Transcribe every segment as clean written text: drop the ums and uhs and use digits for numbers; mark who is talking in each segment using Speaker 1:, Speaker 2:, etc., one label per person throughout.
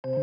Speaker 1: Right,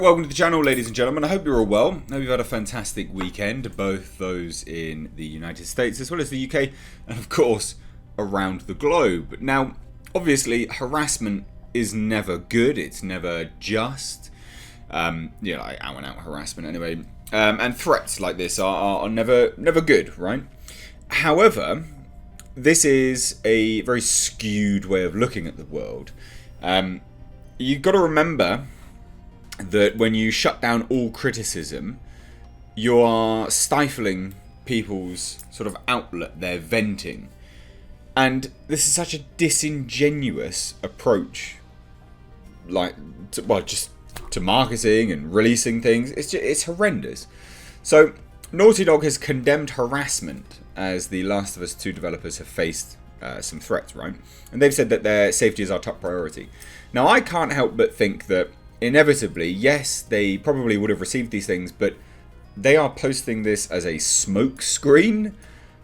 Speaker 1: welcome to the channel, ladies and gentlemen. I hope you're all well. I hope you've had a fantastic weekend, both those in the United States as well as the UK, and of course, around the globe. Now, obviously, harassment is never good. It's never just. Like out-and-out harassment anyway. And threats like this are never good, right? However, this is a very skewed way of looking at the world. You've got to remember that when you shut down all criticism, you are stifling people's sort of outlet, their venting. And this is such a disingenuous approach, just to marketing and releasing things. It's horrendous. So, Naughty Dog has condemned harassment as the Last of Us 2 developers have faced some threats, right? And they've said that their safety is our top priority. Now, I can't help but think that inevitably, yes, they probably would have received these things, but they are posting this as a smokescreen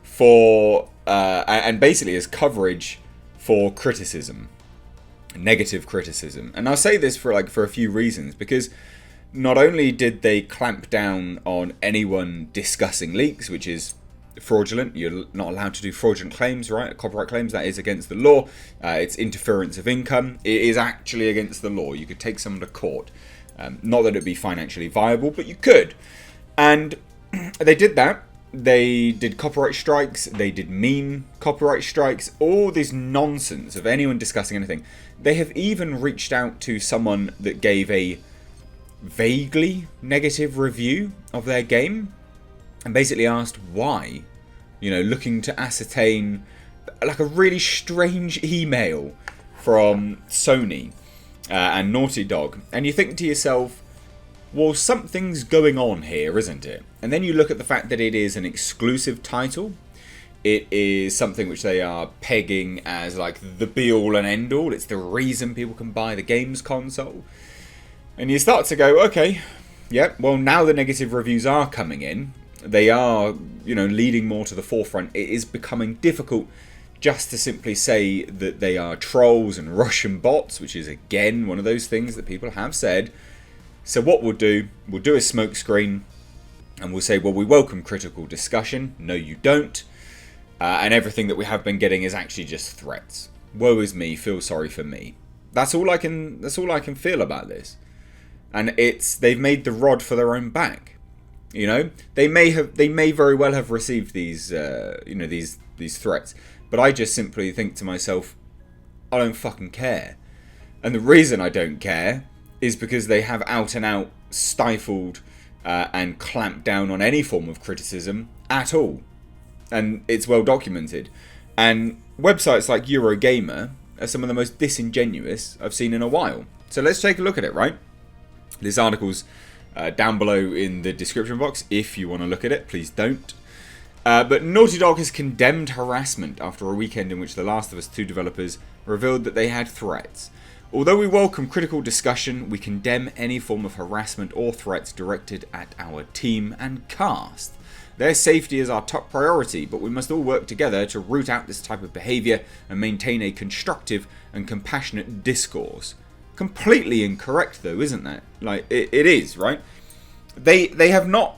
Speaker 1: for, and basically as coverage for criticism, negative criticism. And I'll say this for a few reasons, because not only did they clamp down on anyone discussing leaks, which is fraudulent. You're not allowed to do fraudulent claims, right? Copyright claims, that is against the law. It's interference of income. It is actually against the law. You could take someone to court. Not that it'd be financially viable, but you could. And they did that. They did copyright strikes. They did meme copyright strikes. All this nonsense of anyone discussing anything. They have even reached out to someone that gave a vaguely negative review of their game and basically asked why, looking to ascertain like a really strange email from Sony and Naughty Dog. And you think to yourself, well, something's going on here, isn't it? And then you look at the fact that it is an exclusive title. It is something which they are pegging as like the be-all and end-all. It's the reason people can buy the games console. And you start to go, okay, yeah, well, now the negative reviews are coming in. They are, leading more to the forefront. It is becoming difficult just to simply say that they are trolls and Russian bots, which is, again, one of those things that people have said. So what we'll do a smokescreen, and we'll say, well, we welcome critical discussion. No, you don't. And everything that we have been getting is actually just threats. Woe is me, feel sorry for me. That's all I can feel about this. And they've made the rod for their own back. They may very well have received these these threats, but I just simply think to myself, I don't fucking care. And the reason I don't care is because they have out and out stifled and clamped down on any form of criticism at all, and it's well documented. And websites like Eurogamer are some of the most disingenuous I've seen in a while. So let's take a look at it, right? This article's down below in the description box. If you want to look at it, please don't. But Naughty Dog has condemned harassment after a weekend in which The Last of Us 2 developers revealed that they had threats. Although we welcome critical discussion, we condemn any form of harassment or threats directed at our team and cast. Their safety is our top priority, but we must all work together to root out this type of behaviour and maintain a constructive and compassionate discourse. Completely incorrect, though, isn't that? It is, right? They have not.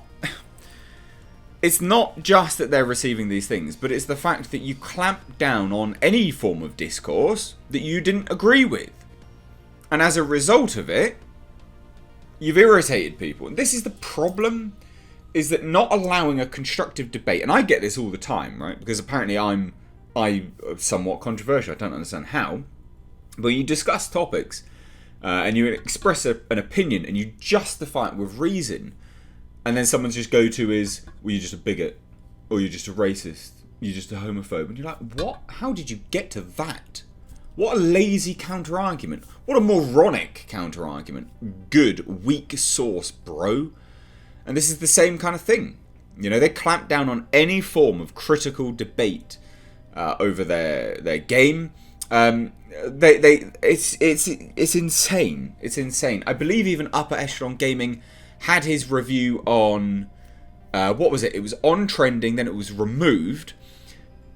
Speaker 1: It's not just that they're receiving these things, but it's the fact that you clamp down on any form of discourse that you didn't agree with, and as a result of it, you've irritated people. And this is the problem: is that not allowing a constructive debate. And I get this all the time, right? Because apparently I'm somewhat controversial. I don't understand how, but you discuss topics. And you express an opinion and you justify it with reason, and then someone's just go-to is, well, you're just a bigot, or you're just a racist, you're just a homophobe. And you're like, what? How did you get to that? What a lazy counter-argument. What a moronic counter-argument. Good, weak source, bro. And this is the same kind of thing. They clamp down on any form of critical debate over their game. It's insane. It's insane. I believe even Upper Echelon Gaming had his review on what was it? It was on trending, then it was removed.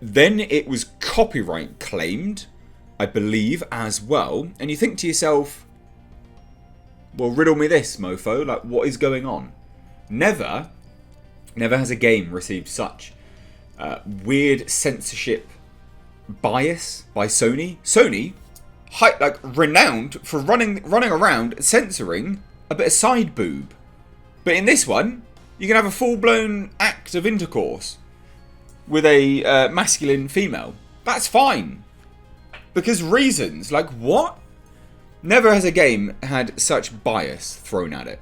Speaker 1: Then it was copyright claimed, I believe, as well. And you think to yourself, well, riddle me this, mofo. Like, what is going on? Never has a game received such weird censorship bias by Sony. Sony, like, renowned for running around censoring a bit of side boob. But in this one, you can have a full-blown act of intercourse with a masculine female. That's fine. Because reasons, like what? Never has a game had such bias thrown at it.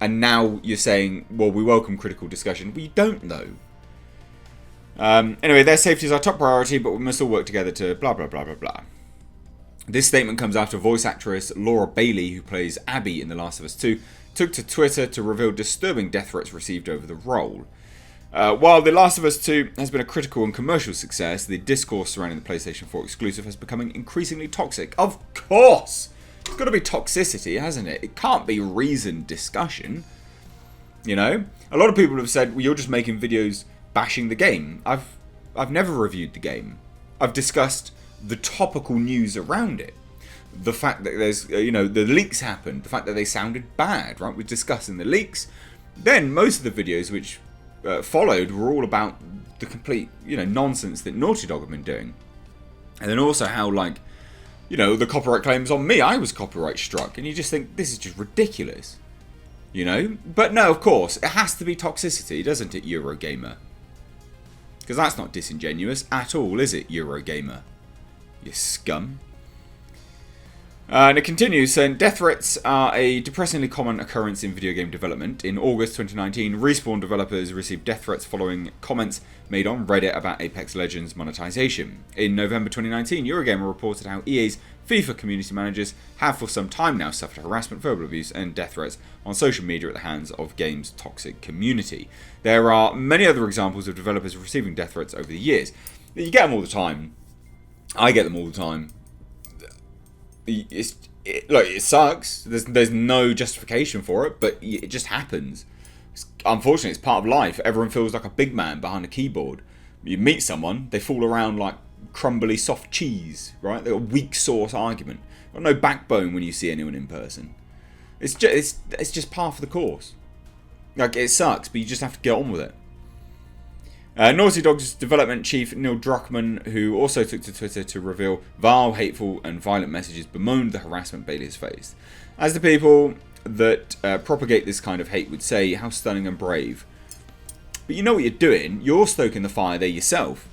Speaker 1: And now you're saying, well, we welcome critical discussion. We don't, though. Anyway, their safety is our top priority, but we must all work together to blah, blah, blah, blah, blah. This statement comes after voice actress Laura Bailey, who plays Abby in The Last of Us 2, took to Twitter to reveal disturbing death threats received over the role. While The Last of Us 2 has been a critical and commercial success, the discourse surrounding the PlayStation 4 exclusive has become increasingly toxic. Of course! It's got to be toxicity, hasn't it? It can't be reasoned discussion. You know? A lot of people have said, well, you're just making videos bashing the game. I've never reviewed the game. I've discussed the topical news around it. The fact that there's, the leaks happened. The fact that they sounded bad, right? We're discussing the leaks. Then most of the videos which followed were all about the complete, nonsense that Naughty Dog have been doing. And then also how, the copyright claims on me, I was copyright struck. And you just think, this is just ridiculous. But no, of course, it has to be toxicity, doesn't it, Eurogamer? Because that's not disingenuous at all, is it, Eurogamer? You scum. And it continues saying, death threats are a depressingly common occurrence in video game development. In August 2019, Respawn developers received death threats following comments made on Reddit about Apex Legends monetization. In November 2019, Eurogamer reported how EA's FIFA community managers have for some time now suffered harassment, verbal abuse and death threats on social media at the hands of game's toxic community. There are many other examples of developers receiving death threats over the years. You get them all the time. I get them all the time. It sucks. There's no justification for it, but it just happens. Unfortunately, it's part of life. Everyone feels like a big man behind a keyboard. You meet someone, they fall around like crumbly soft cheese, right? They've got a weak sauce argument. Got no backbone when you see anyone in person. It's just part of the course. Like, it sucks, but you just have to get on with it. Naughty Dog's development chief Neil Druckman, who also took to Twitter to reveal vile, hateful and violent messages, bemoaned the harassment Bailey has faced. As the people that propagate this kind of hate would say, how stunning and brave. But you know what you're doing, you're stoking the fire there yourself.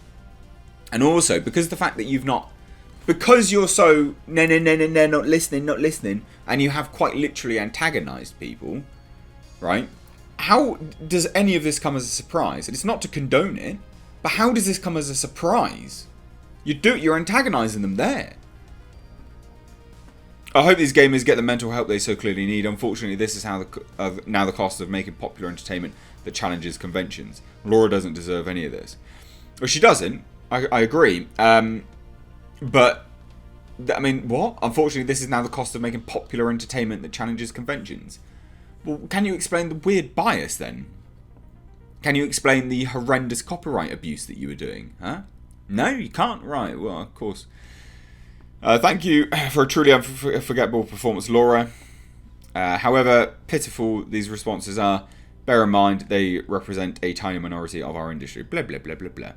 Speaker 1: And also, because the fact that you've not... Because you're so, no, not listening, and you have quite literally antagonised people, right? How does any of this come as a surprise? And it's not to condone it, but how does this come as a surprise? You're antagonising them there. I hope these gamers get the mental help they so clearly need. Unfortunately, this is how now the cost of making popular entertainment that challenges conventions. Laura doesn't deserve any of this. Well, she doesn't. I agree. But, I mean, what? Unfortunately, this is now the cost of making popular entertainment that challenges conventions. Well, can you explain the weird bias then? Can you explain the horrendous copyright abuse that you were doing? Huh? No, you can't? Right, well, of course. Thank you for a truly unforgettable performance, Laura. However pitiful these responses are, bear in mind they represent a tiny minority of our industry. Blah, blah, blah, blah, blah.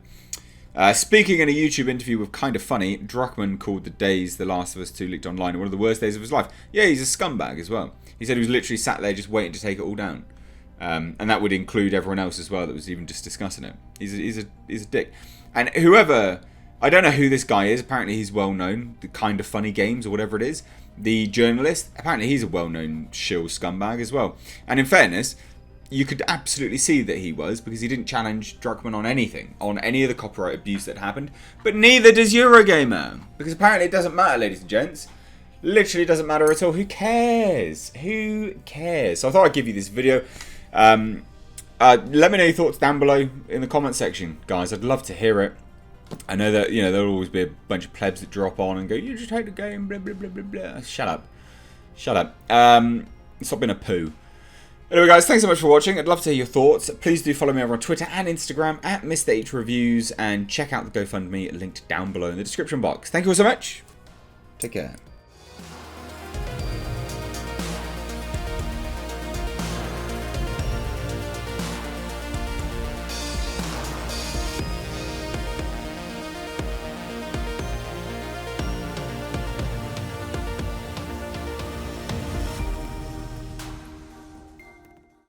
Speaker 1: Speaking in a YouTube interview with Kinda Funny, Druckman called the days The Last of Us 2 leaked online one of the worst days of his life. Yeah, he's a scumbag as well. He said he was literally sat there just waiting to take it all down. And that would include everyone else as well that was even just discussing it. He's a dick. And whoever... I don't know who this guy is. Apparently he's well known. The Kinda Funny Games or whatever it is. The journalist. Apparently he's a well-known shill scumbag as well. And in fairness... You could absolutely see that he was, because he didn't challenge Druckman on anything, on any of the copyright abuse that happened. But neither does Eurogamer, because apparently it doesn't matter, ladies and gents. Literally doesn't matter at all. Who cares? Who cares? So I thought I'd give you this video. Let me know your thoughts down below in the comment section, guys. I'd love to hear it. I know that there'll always be a bunch of plebs that drop on and go, "You just hate the game," blah blah blah blah blah. Shut up. Shut up. Stop being a poo. Anyway, guys, thanks so much for watching. I'd love to hear your thoughts. Please do follow me over on Twitter and Instagram at Mr. H Reviews, and check out the GoFundMe linked down below in the description box. Thank you all so much. Take care.